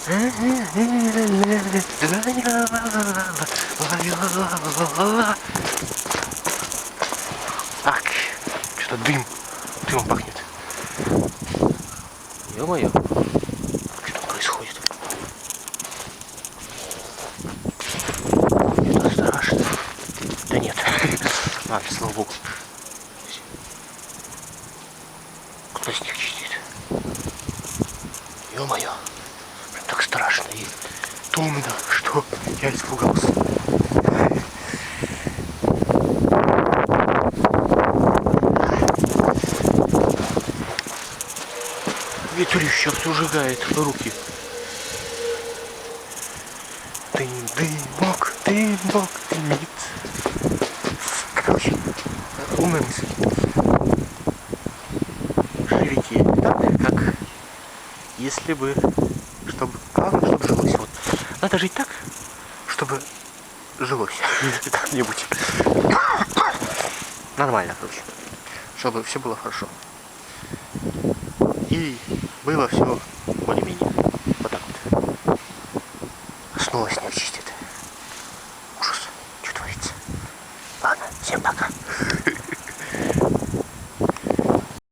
Так, что-то дымом пахнет. Ё-моё, что там происходит? Это страшно. Да нет. Ладно, слава богу. Кто снег чистит? Ё-моё, так страшно и томно, что я испугался. Ветрище сужигает руки. Дымок дымит. Короче, умная мысль. Живите так, как если бы, главное, чтобы жилось. Вот. Надо жить так, чтобы жилось как-нибудь. Нормально, короче. Чтобы все было хорошо. И было все более-менее. Вот так вот. Снова снег чистит.